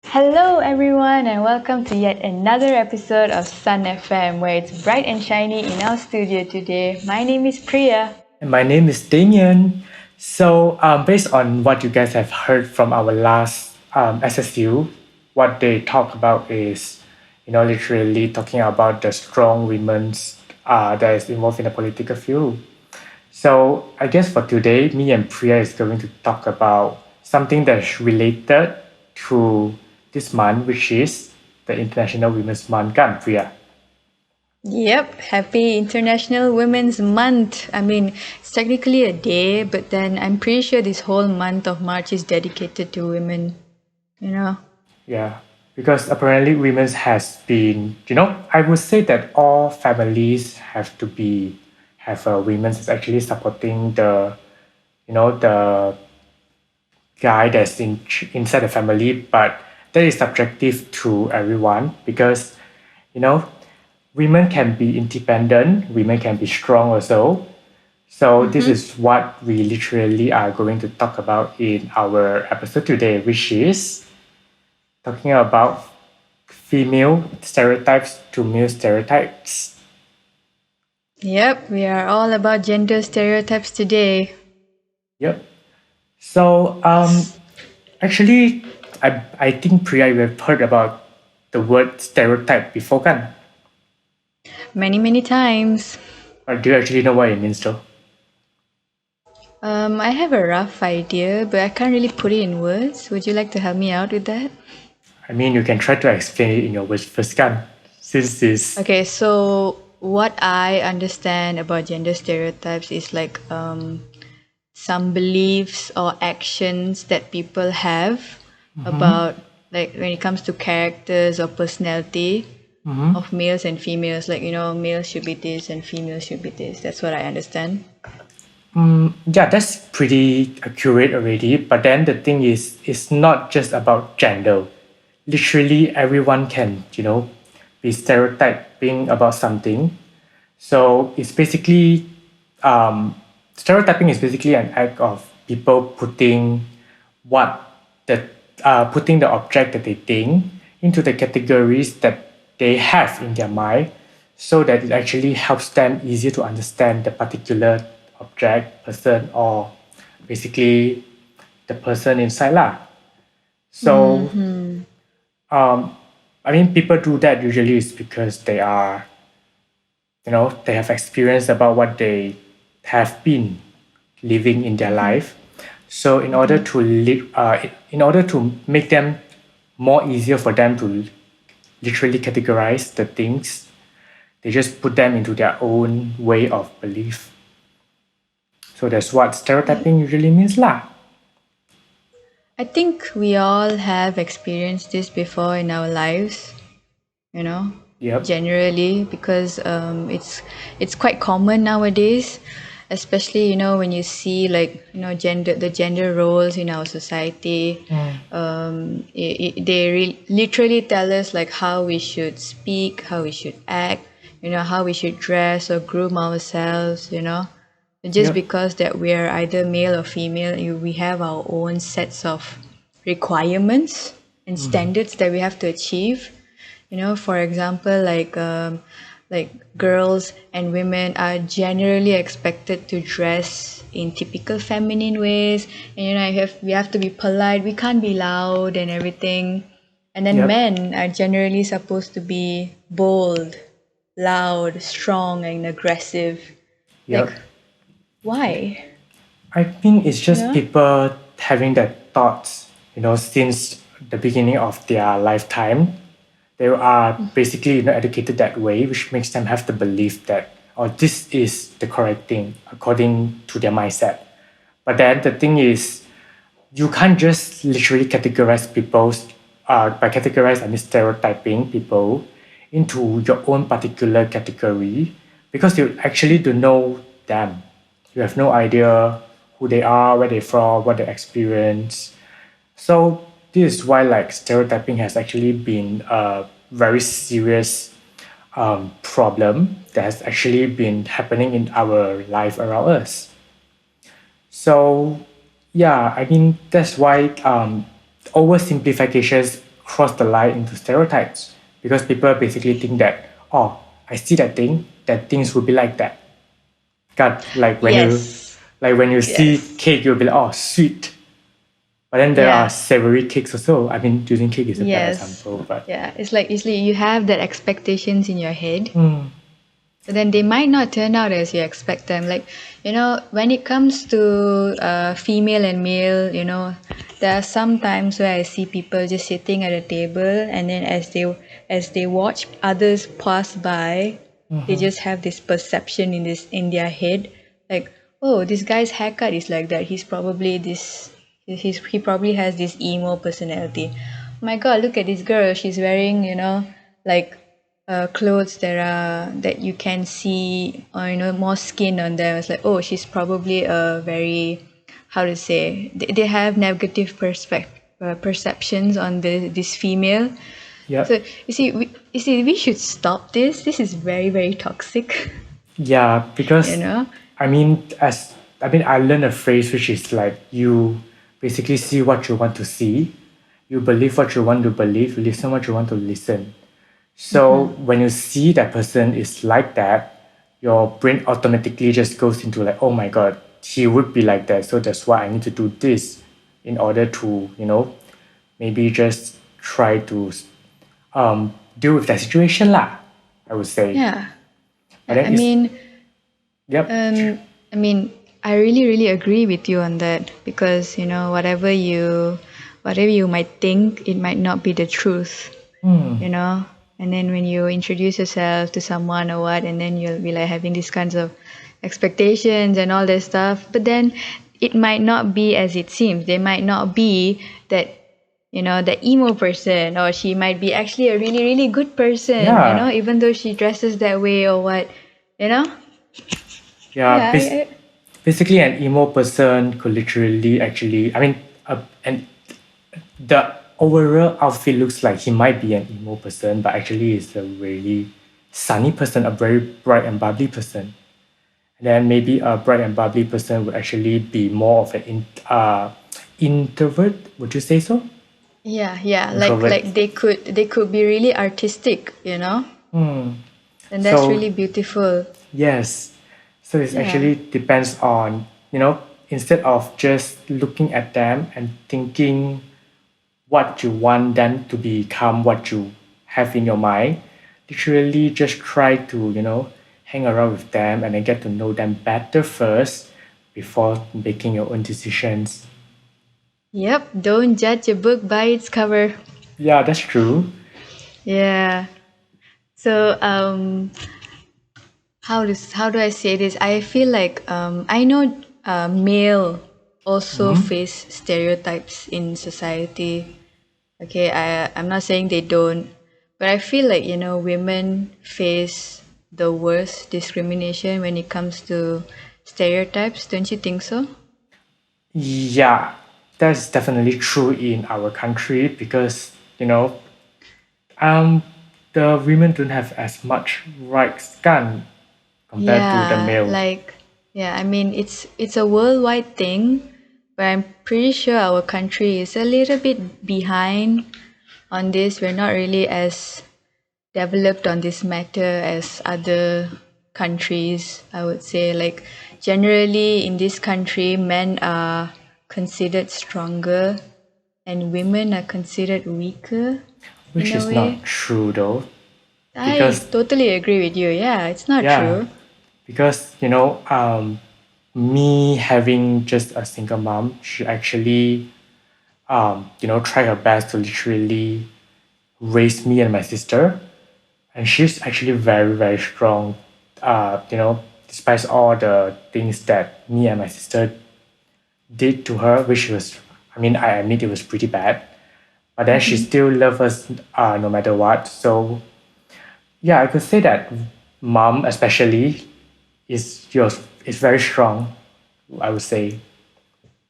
Hello, everyone, and welcome to yet another episode of Sun FM, where it's bright and shiny in our studio today. My name is Priya. And my name is Damien. Based on what you guys have heard from our last SSU, what they talk about is, literally talking about the strong women's that is involved in the political field. So, I guess for today, me and Priya is going to talk about something that's related to this month, which is the International Women's Month, kan, Priya? Yep, happy International Women's Month. I mean, it's technically a day, but then I'm pretty sure this whole month of March is dedicated to women, you know? Yeah, because apparently women's has been, I would say that all families have to be have a women's is actually supporting the guy that's inside the family, but that is subjective to everyone because you know women can be independent, women can be strong also. So this is what we literally are going to talk about in our episode today, which is talking about female stereotypes to male stereotypes. Yep, we are all about gender stereotypes today. Yep. So actually, I think Priya, you have heard about the word stereotype before, kan? Many, many times. Or do you actually know what it means, though? I have a rough idea, but I can't really put it in words. Would you like to help me out with that? I mean, you can try to explain it in your words first, kan? Since this, Okay, so what I understand about gender stereotypes is like some beliefs or actions that people have about like when it comes to characters or personality of males and females. Like, males should be this and females should be this. That's what I understand. yeah, that's pretty accurate already. But then the thing is, it's not just about gender. Literally, everyone can, be stereotyping about something. So it's basically, stereotyping is basically an act of people what the putting the object that they think into the categories that they have in their mind, so that it actually helps them easier to understand the particular object, person, or basically the person inside lah. So I mean, people do that usually is because they are, they have experience about what they have been living in their life. So in order to make them more easier for them to literally categorize the things, they just put them into their own way of belief. So that's what stereotyping usually means lah. I think we all have experienced this before in our lives, Yep. generally, because it's quite common nowadays, especially when you see like the gender roles in our society. They literally tell us like how we should speak, how we should act, how we should dress or groom ourselves. Just Yep. because that we are either male or female, we have our own sets of requirements and standards that we have to achieve. For example, like girls and women are generally expected to dress in typical feminine ways, and we have to be polite. We can't be loud and everything. And then Yep. men are generally supposed to be bold, loud, strong, and aggressive. Yep. Like, why? I think it's just Yeah. people having that thoughts, since the beginning of their lifetime. They are basically educated that way, which makes them have the belief that, oh, this is the correct thing according to their mindset. But then the thing is, you can't just literally categorize by categorize and stereotyping people into your own particular category because you actually don't know them. You have no idea who they are, where they're from, what they experience. So this is why like stereotyping has actually been a very serious problem that has actually been happening in our life around us. So yeah, I mean that's why oversimplifications cross the line into stereotypes because people basically think that, oh, I see that things will be like that. God, Yes. like when you see Yes. cake, you'll be like, oh, sweet. But then there are Yeah. savory cakes also. I mean, using cake is a bad Yes. example, but Yeah. It's like you have that expectations in your head, mm, but then they might not turn out as you expect them. Like, when it comes to female and male, there are some times where I see people just sitting at a table, and then as they watch others pass by, they mhm. just have this perception in their head, like, oh, this guy's haircut is like that. He's probably this. He probably has this emo personality. Oh my God, look at this girl. She's wearing, like clothes that you can see, or more skin on them. It's like, oh, she's probably a very, how to say, they have negative perceptions on this female. Yep. So we should stop this. This is very, very toxic. Yeah, you because know I learned a phrase which is like you basically see what you want to see, you believe what you want to believe, you listen what you want to listen. So when you see that person is like that, your brain automatically just goes into like, oh my God, he would be like that. So that's why I need to do this in order to, maybe just try to deal with that situation lah, I would say. yeah. But I then it's, mean, yep. I mean, I really, really agree with you on that, because whatever you might think, it might not be the truth. Hmm. you know and then when you introduce yourself to someone or what, and then you'll be like having these kinds of expectations and all that stuff, but then it might not be as it seems. They might not be that, the emo person, or she might be actually a really, really good person, Yeah. even though she dresses that way or what. you know Yeah. yeah I, Basically, an emo person could literally actually, and the overall outfit looks like he might be an emo person, but actually is a really sunny person, a very bright and bubbly person. And then maybe a bright and bubbly person would actually be more of an introvert. Would you say so? yeah, Introvert. like they could be really artistic, Hmm. and that's So really beautiful. yes. So it Yeah. actually depends on, instead of just looking at them and thinking what you want them to become, what you have in your mind, literally just try to, hang around with them and then get to know them better first before making your own decisions. Yep, don't judge a book by its cover. Yeah, that's true. Yeah. So, how do I say this? I feel like I know male also Hmm. face stereotypes in society. Okay, I'm not saying they don't, but I feel like women face the worst discrimination when it comes to stereotypes. Don't you think so? Yeah, that's definitely true in our country because, um, the women don't have as much rights can compared to the Yeah, male. I mean, it's a worldwide thing, but I'm pretty sure our country is a little bit behind on this. We're not really as developed on this matter as other countries, I would say. Like, generally in this country, men are considered stronger and women are considered weaker in Which a is not way. true though, I because totally agree with you. Yeah, it's not yeah, true. because me having just a single mom, she actually try her best to literally raise me and my sister, and she's actually very very strong. Despite all the things that me and my sister did to her, which was, I admit it was pretty bad, but then she still loves us no matter what. So yeah, I could say that mom especially is very strong, I would say.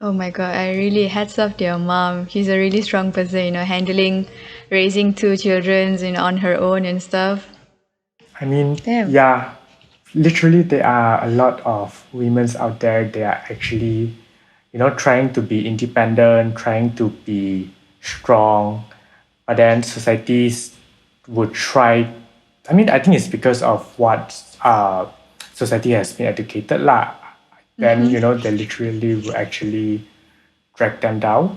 Oh my God, I really hats off to your mom. She's a really strong person, handling, raising two children, on her own and stuff. Damn. Yeah, literally there are a lot of women out there. They are actually, trying to be independent, trying to be strong, but then societies would try. I mean, I think it's because of what society has been educated lah. Then they literally will actually drag them down.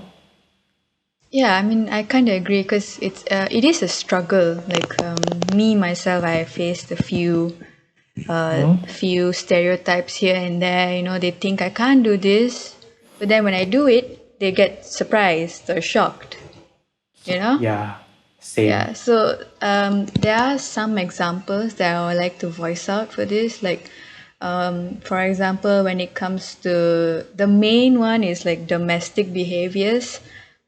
Yeah, I mean, I kind of agree because it is a struggle. Like me myself, I faced a few stereotypes here and there. They think I can't do this, but then when I do it, they get surprised or shocked. You know? Yeah, same. Yeah. So there are some examples that I would like to voice out for this. Like, for example, when it comes to the main one is like domestic behaviors.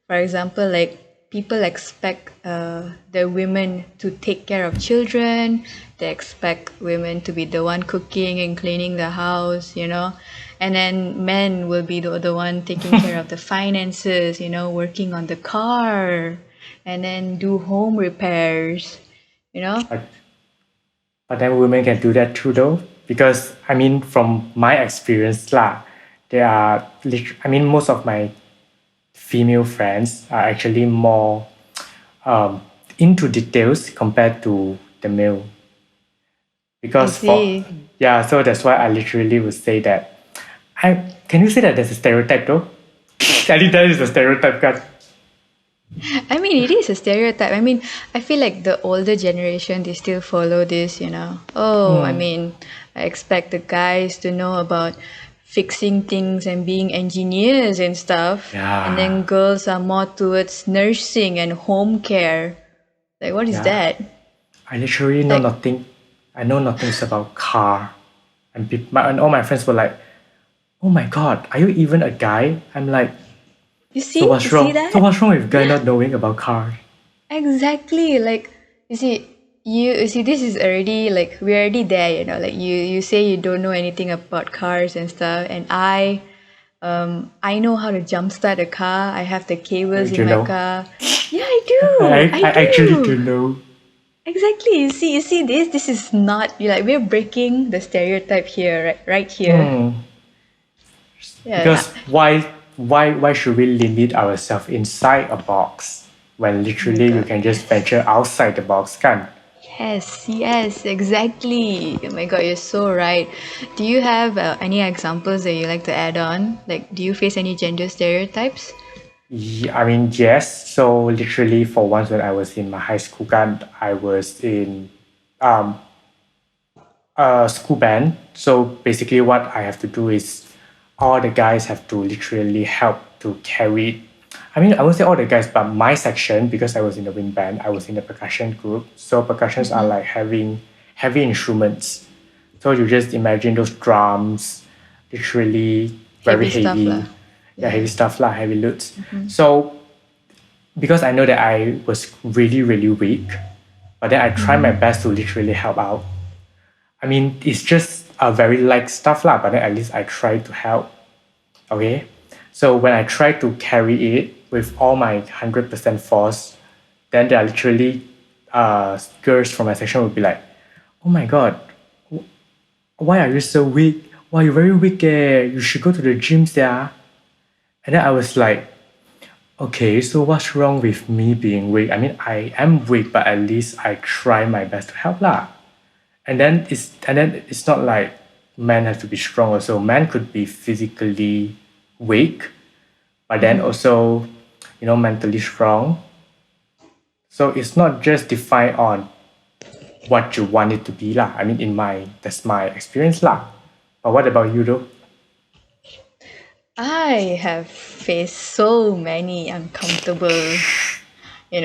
For example, like people expect the women to take care of children. They expect women to be the one cooking and cleaning the house, and then men will be the one taking care of the finances, working on the car, and then do home repairs, you know. But then women can do that too, though, because I mean, from my experience, lah, there are. I mean, most of my female friends are actually more into details compared to the male. I Because see. so that's why I literally would say that. Can you say that there's a stereotype though? I think that is a stereotype, kan? I mean, it is a stereotype. I mean, I feel like the older generation, they still follow this. Oh, I mean, I expect the guys to know about fixing things and being engineers and stuff. And then Yeah, girls are more towards nursing and home care. Like, what is yeah. that? I literally know Like, nothing. I know nothing about car, and and all my friends were like, "Oh my god, are you even a guy?" I'm like, you "So see? what's You see wrong? So that? what's wrong with guy Yeah. not knowing about car?" Exactly. Like you see this is already like we're already there. Like you say you don't know anything about cars and stuff, and I know how to jumpstart a car. I have the cables in You my know, car. Yeah, I do. I I actually do. do know. Exactly. You see this is not you like we're breaking the stereotype here, right here. Yeah. Because why should we limit ourselves inside a box when Oh my literally you god. can just Yes. venture outside the box, kan? Yes, exactly. Oh my God, you're so right. Do you have any examples that you like to add on? Like, do you face any gender stereotypes? I mean, yes. So literally, for once when I was in my high school, kan, I was in um, a school band. So basically, what I have to do is all the guys have to literally help to carry. I mean, I won't say all the guys, but my section, because I was in the wind band, I was in the percussion group. So percussions are Mm-hmm. like having heavy instruments. So you just imagine those drums, literally very Heavy stuff heavy, lah. yeah, heavy Yeah. stuff lah, heavy loots. So because I know that I was really, really weak, but then I try my Mm-hmm. best to literally help out. I mean, it's just a very light stuff lah, but then at least I try to help. Okay, so when I try to carry it with all my 100% force, then there are literally girls from my section would be like, "Oh my god, why are you so weak? Why you very weak? You should go to the gym, yeah." And then I was like, "Okay, so what's wrong with me being weak? I mean, I am weak, but at least I try my best to help lah." And then it's not like men have to be strong also. Men could be physically weak, but then Mm-hmm. also, mentally strong. So it's not just defined on what you want it to be lah. I mean, that's my experience lah. But what about you though? I have faced so many uncomfortable,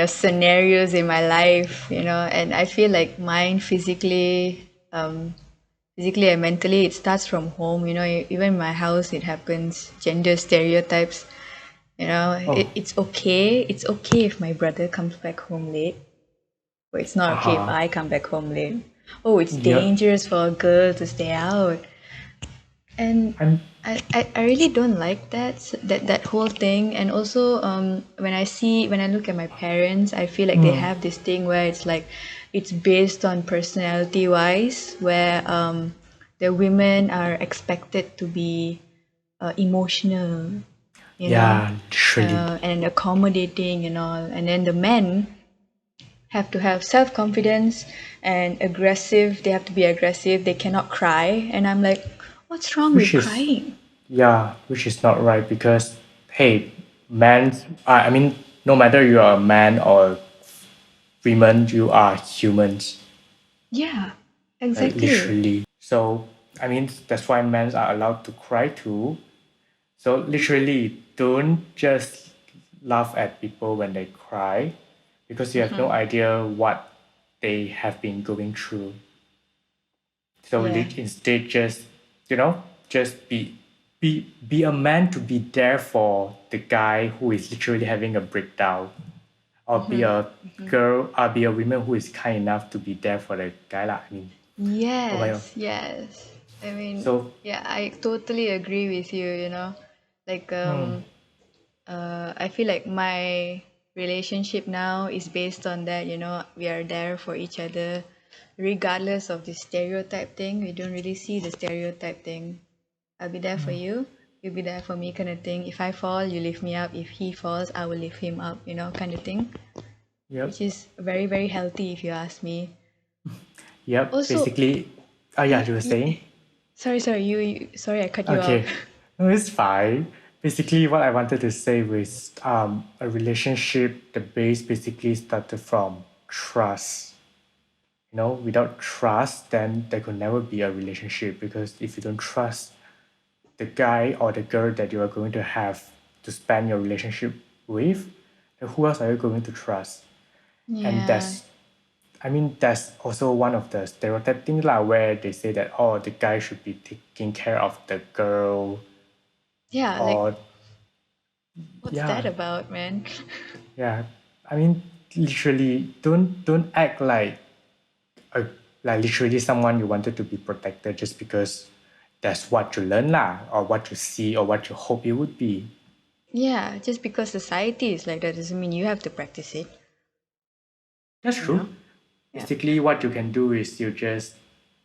scenarios in my life, and I feel like mine physically and mentally, it starts from home. Even in my house, it happens. Gender stereotypes. Oh, It's okay. It's okay if my brother comes back home late, but it's not okay if uh-huh. I come back home late. Oh, it's Yep. dangerous for a girl to stay out. And I'm I really don't like that whole thing. And also when I look at my parents, I feel like they have this thing where it's like it's based on personality wise, where the women are expected to be emotional, you know yeah, literally. and accommodating and all, and then the men have to have self-confidence and aggressive. They have to be aggressive. They cannot cry. And I'm like, what's wrong which with is crying? yeah, which is not right because hey, man, I mean, no matter you are a man or women, you are humans, Yeah, like exactly. literally. So I mean, that's why men are allowed to cry too. So literally, don't just laugh at people when they cry, because you have no idea what they have been going through. So Yeah. instead, just just be a man to be there for the guy who is literally having a breakdown, or be a girl, or be a woman who is kind enough to be there for the guy lah. I mean, oh my god. Yes, yes. I mean, So yeah, I totally agree with you, Like I feel like my relationship now is based on that, we are there for each other regardless of the stereotype thing. We don't really see the stereotype thing. I'll be there for you, you'll be there for me kind of thing. If I fall, you lift me up. If he falls, I will lift him up, kind of thing, yep, which is very, very healthy if you ask me. yep. Also, Basically, oh yeah, y- you were y- saying. sorry, sorry, I cut you off. Okay, no, it's fine. Basically, what I wanted to say was a relationship, the base basically started from trust. Without trust, then there could never be a relationship, because if you don't trust the guy or the girl that you are going to have to spend your relationship with, then who else are you going to trust? And Yeah, I mean, that's also one of the stereotype things lah, where they say that, oh, the guy should be taking care of the girl, yeah, like or what's that yeah, about, man? yeah. I mean, literally, don't act a, like literally someone you wanted to be protected just because that's what you learn lah, or what you see, or what you hope it would be. Yeah, just because society is like that doesn't mean you have to practice it, That's you know? true. Yeah. Basically, what you can do is you just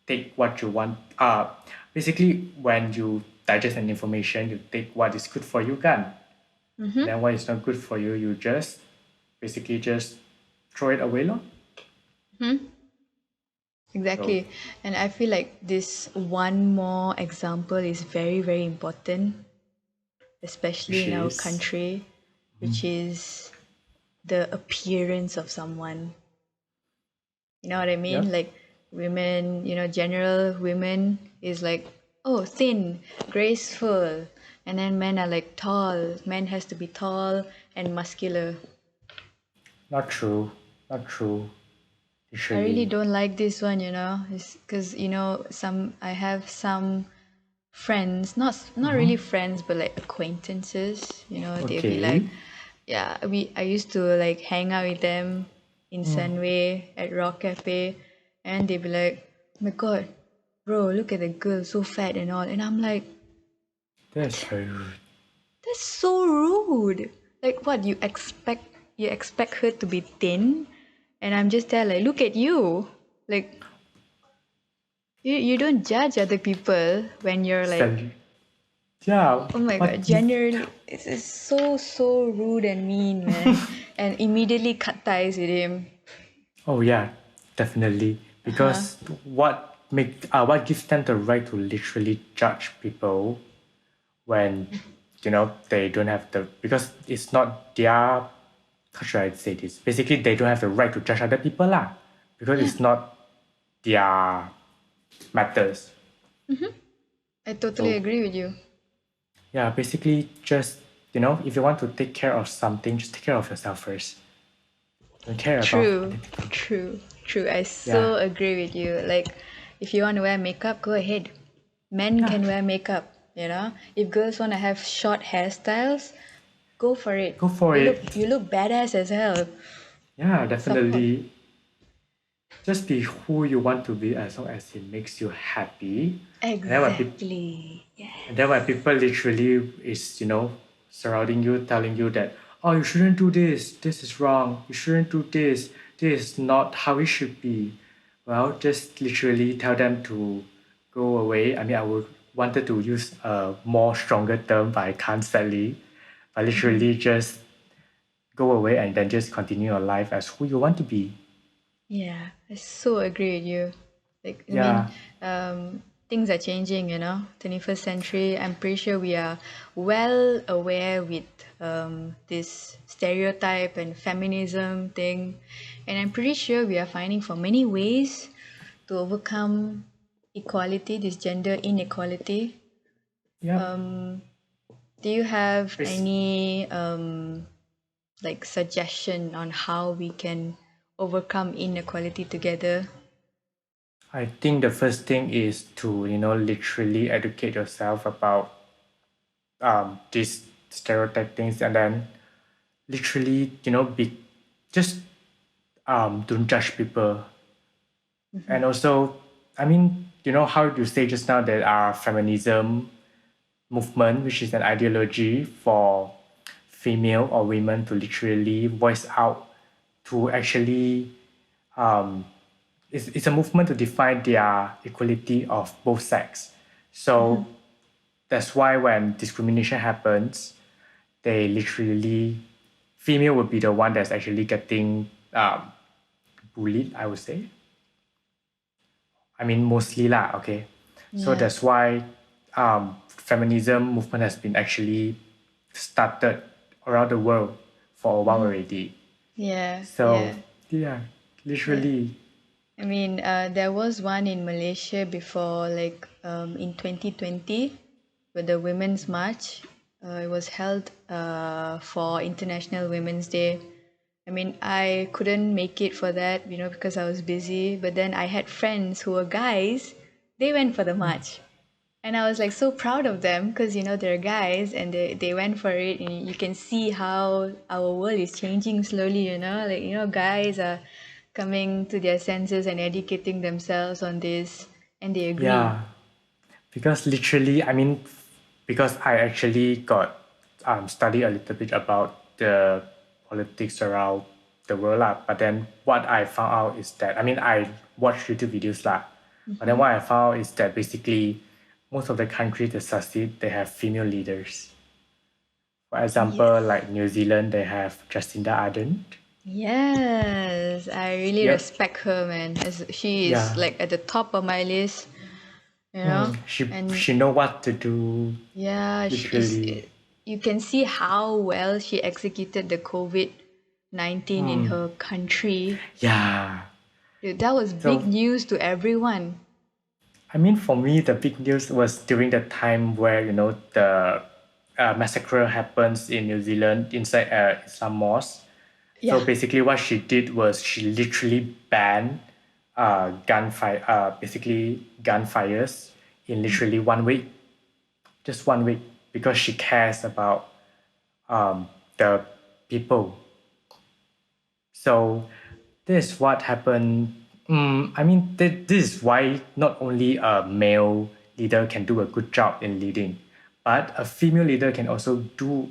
take what you want. Basically, when you digest an information, you take what is good for you, can. And then what is not good for you, you just basically just throw it away, lor. So, Exactly. And I feel like this one more example is very, very important, especially which in our is country, which is the appearance of someone. You know what I mean? yep, Like women, general women is like, oh, thin, graceful. And then men are like tall. Men has to be tall and muscular. not true, not true. I really Literally, don't like this one, because I have some friends, not really friends, but like acquaintances. They'll be like, okay. yeah, I used to like hang out with them in Sunway at Rock Cafe, and they'd be like, oh my god, bro, look at the girl, so fat and all, and I'm like, That's very rude. that's so rude. Like, what you expect her to be thin, and I'm just there like, look at you, like. You don't judge other people when you're like, Stand, yeah, oh my god, but you, generally, it's so, so rude and mean, man. And immediately cut ties with him. oh yeah, definitely. Because what gives them the right to literally judge people when they don't have the, because it's not their, how should I say this? Basically, they don't have the right to judge other people lah, because Yeah, it's not their matters. I totally So agree with you. yeah, basically just if you want to take care of something, just take care of yourself first. Don't care about True, other people. true, true. I Yeah, so agree with you. Like, if you want to wear makeup, go ahead. Men yeah, can wear makeup. If girls want to have short hairstyles, go for it. go for You it. look, you look badass as hell. Yeah, Support. definitely. Just be who you want to be, as long as it makes you happy. And then when people Exactly. and then when Yes. people literally is surrounding you, telling you that, oh, you shouldn't do this, this is wrong, you shouldn't do this is not how it should be. Well, just literally tell them to go away. I mean, I would wanted to use a more stronger term, but I can't sadly. But literally just go away and then just continue your life as who you want to be. Yeah, I so agree with you. Like, I mean, Yeah, things are changing, 21st century. I'm pretty sure we are well aware with this stereotype and feminism thing. And I'm pretty sure we are finding for many ways to overcome equality, this gender inequality. yeah. Do you have Bas- any like suggestion on how we can overcome inequality together? I think the first thing is to literally educate yourself about these stereotype things, and then literally be just don't judge people. And also, I mean, how you say just now that our feminism movement, which is an ideology for female or women to literally voice out, to actually it's a movement to define their equality of both sex. So that's why when discrimination happens, they literally female would be the one that's actually getting bullied, I would say. I mean, mostly lah, okay. So Yeah. that's why feminism movement has been actually started around the world for a while already. Yeah, So yeah, yeah, yeah. literally, I mean, there was one in Malaysia before, like in 2020, with the Women's March. It was held for International Women's Day. I mean, I couldn't make it for that, because I was busy. But then I had friends who were guys. They went for the march. And I was like so proud of them because they're guys and they went for it, and you can see how our world is changing slowly, like guys are coming to their senses and educating themselves on this, and they agree. yeah. Because literally, I mean, because I actually got study a little bit about the politics around the world lah. But then what I found out is that, I mean, I watched YouTube videos lah. But then what I found is that basically most of the countries that succeed, they have female leaders. For example, Yes. like New Zealand, they have Jacinda Ardern. Yes, I really Yep. respect her, man, as she is Yeah. like at the top of my list, She and know what to do. yeah, Literally. you can see how well she executed the COVID-19 in her country. Yeah. Dude, that was big So news to everyone. I mean, for me, the big news was during the time where the massacre happens in New Zealand inside Islam mosque. So Yeah. basically, what she did was she literally banned gunfire, basically gunfires in literally 1 week, just 1 week, because she cares about the people. So this is what happened. I mean, this is why not only a male leader can do a good job in leading, but a female leader can also do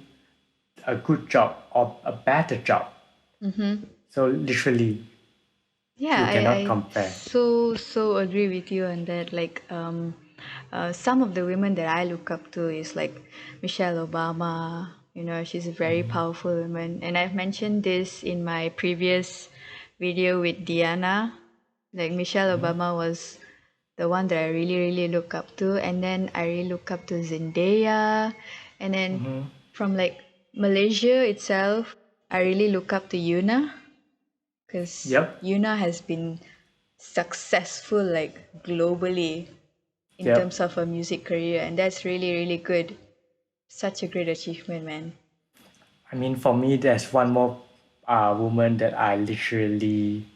a good job or a better job. So literally, Yeah, you cannot I compare. so agree with you on that. Like, some of the women that I look up to is like Michelle Obama. She's a very powerful woman, and I've mentioned this in my previous video with Diana. Like Michelle Obama was the one that I really really look up to, and then I really look up to Zendaya, and then from like Malaysia itself, I really look up to Yuna because Yep, Yuna has been successful like globally in terms yep. of her music career, and that's really really good. Such a great achievement, man. I mean, for me, there's one more woman that I literally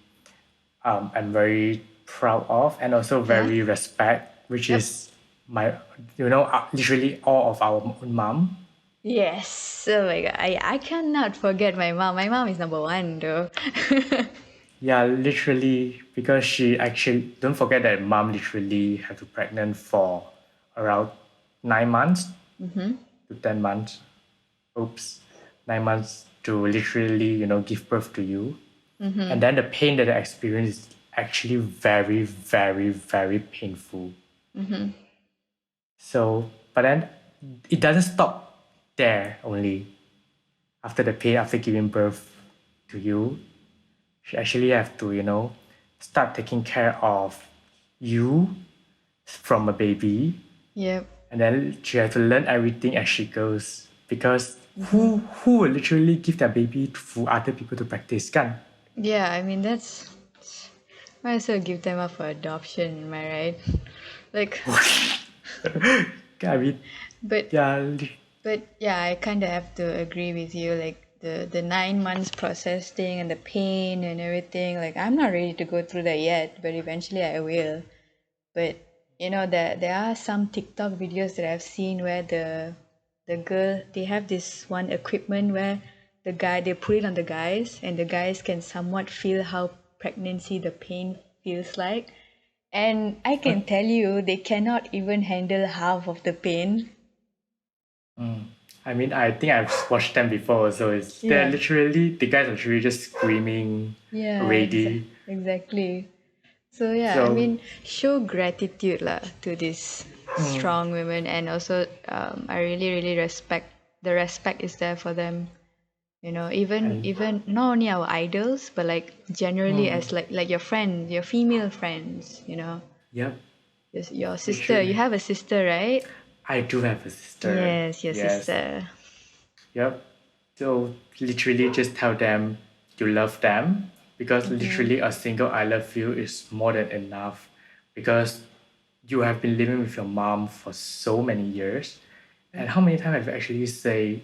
am very proud of and also Yeah. very respect, which Yep. is my, literally all of our own mom. Yes. Oh my god. I cannot forget my mom. My mom is number one though. Yeah, literally, because she actually, don't forget that mom literally had to pregnant for around 9 months to 10 months. Oops, 9 months to literally, give birth to you. And then the pain that I experienced is actually very, very, very painful. So, but then it doesn't stop there only. After the pain, after giving birth to you, she actually have to, start taking care of you from a baby, Yep. and then she has to learn everything as she goes. Because Mm-hmm. who will literally give their baby to other people to practice, kan? Yeah, I mean that's might as well give them up for adoption, am I right? Like, I mean, but yeah, but yeah, I kind of have to agree with you. Like the 9 months process thing and the pain and everything. Like I'm not ready to go through that yet, but eventually I will. But there are some TikTok videos that I've seen where the girl, they have this one equipment where the guy, they put it on the guys and the guys can somewhat feel how pregnancy, the pain feels like. And I can tell you they cannot even handle half of the pain. I mean, I think I've watched them before. So they're Yeah. literally the guys are literally just screaming Yeah, already. exactly. So yeah, I So mean, show gratitude lah to these strong women, and also I really really respect, the respect is there for them. Even and even not only our idols, but like generally as like your friends, your female friends. yep, Your sister. You literally, have a sister, right? I do have a sister. Yes, your Yes, sister. yep. So literally, just tell them you love them because Mm-hmm. literally a single "I love you" is more than enough. Because you have been living with your mom for so many years, and how many times have you actually say,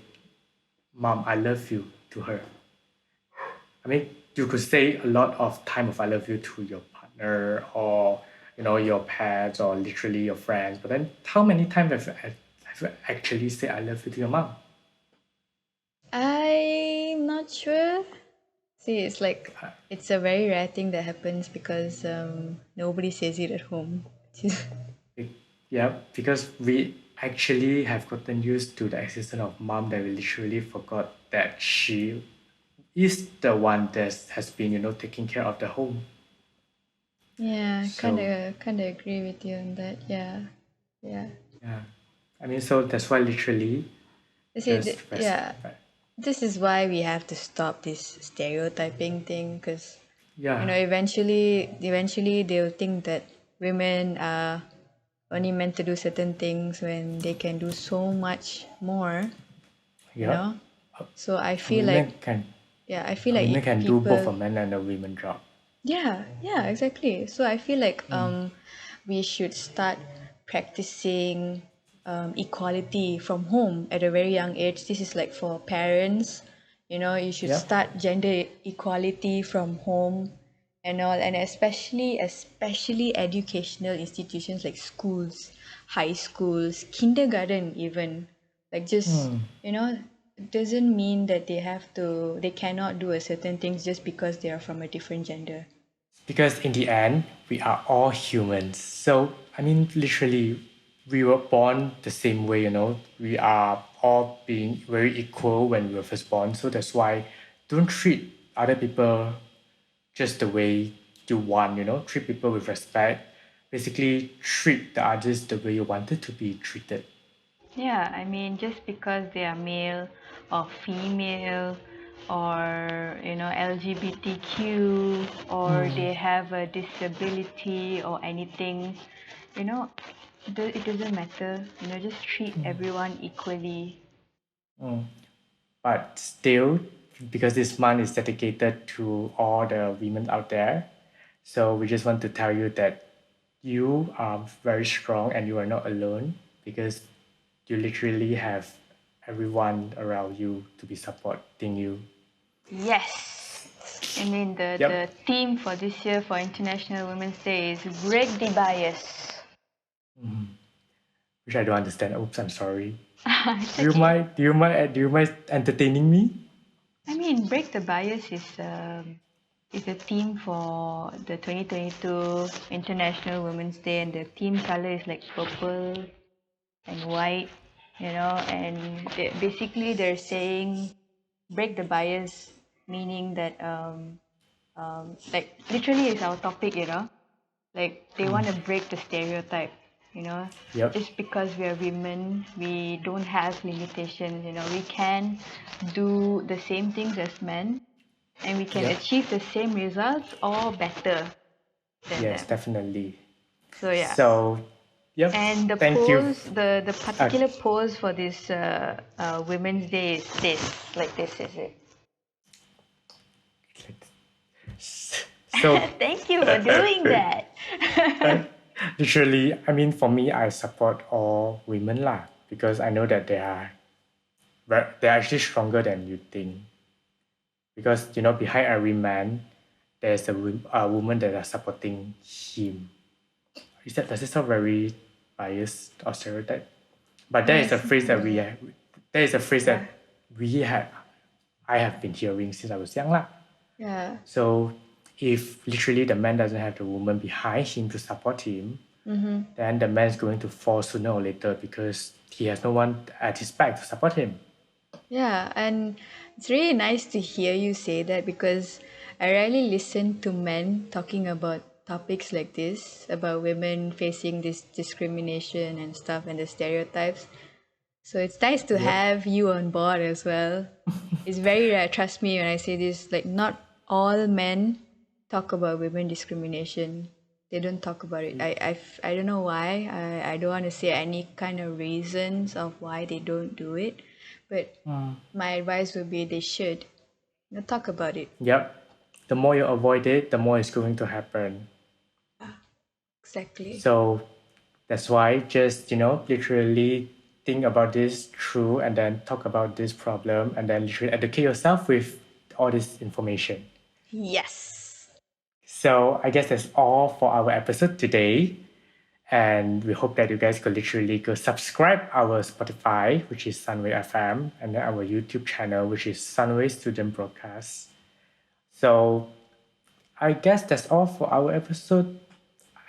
"Mom, I love you" to her? I mean, you could say a lot of time of "I love you" to your partner or your pets or literally your friends. But then, how many times have you actually say "I love you" to your mom? I'm not sure. See, it's like it's a very rare thing that happens because nobody says it at home. Yeah, because we actually have gotten used to the existence of mom that we literally forgot that she is the one that has been taking care of the home. Yeah, So kind of agree with you on that. Yeah, yeah. yeah, I mean, so that's why literally You see, just yeah, respect. this is why we have to stop this stereotyping thing, because Yeah, eventually they'll think that women are only meant to do certain things when they can do so much more. you yeah. know. So I A feel woman like, can yeah, I feel a like woman can do both people. a man and a woman job. Yeah, yeah, exactly. So I feel like we should start practicing equality from home at a very young age. This is like for parents. You should Yeah. start gender equality from home and all, and especially educational institutions like schools, high schools, kindergarten even. Like just, it doesn't mean that they cannot do a certain things just because they are from a different gender. Because in the end, we are all humans. So, I mean, literally, we were born the same way, We are all being very equal when we were first born. So that's why don't treat other people just the way you want, Treat people with respect. Basically, treat the others the way you wanted to be treated. Yeah, I mean, just because they are male or female or, LGBTQ, or they have a disability or anything, you know, it doesn't matter. Just treat everyone equally. But still, because this month is dedicated to all the women out there, so we just want to tell you that you are very strong and you are not alone because you literally have everyone around you to be supporting you. Yes. I mean, the Yep. theme for this year for International Women's Day is break the bias. Which I don't understand. Oops, I'm sorry. It's Do you okay. mind? Do you mind entertaining me? I mean, break the bias is a theme for the 2022 International Women's Day, and the theme color is like purple and white, and basically they're saying break the bias, meaning that like literally is our topic, like they want to break the stereotype, you know Yep. just because we are women we don't have limitations, we can do the same things as men and we can Yep. achieve the same results or better. than Yes, them. definitely. So yeah. So, yep. And the Thank you. pose, the particular pose for this Women's Day is this, like this, is it? So, Thank you for doing that. literally, I mean, for me, I support all women lah because I know that they're actually stronger than you think. Because behind every man, there's a woman that are supporting him. Does it sound very biased or stereotype? But No, there is a it's phrase that we yeah. have, there is a phrase Yeah. that we had I have been hearing since I was young lah. Yeah. So if literally the man doesn't have the woman behind him to support him, then the man is going to fall sooner or later because he has no one at his back to support him. Yeah, and it's really nice to hear you say that because I rarely listen to men talking about topics like this, about women facing this discrimination and stuff and the stereotypes. So it's nice to Yep. have you on board as well. It's very rare, trust me when I say this, like not all men talk about women discrimination. They don't talk about it. I don't know why. I don't want to say any kind of reasons of why they don't do it. But my advice would be they should. Talk about it. Yep. The more you avoid it, the more it's going to happen. Exactly. So that's why just, literally think about this through and then talk about this problem and then literally educate yourself with all this information. Yes. So I guess that's all for our episode today. And we hope that you guys could literally go subscribe our Spotify, which is Sunway FM, and then our YouTube channel, which is Sunway Student Broadcast. So I guess that's all for our episode.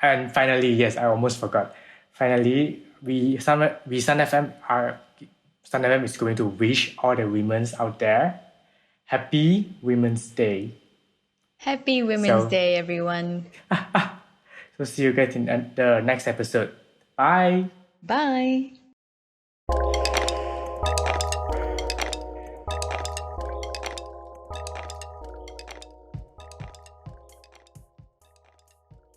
And finally, yes, I almost forgot. Finally, Sun FM is going to wish all the women out there happy Women's Day. Happy Women's So, Day, everyone. so see you guys in the next episode. Bye. Bye.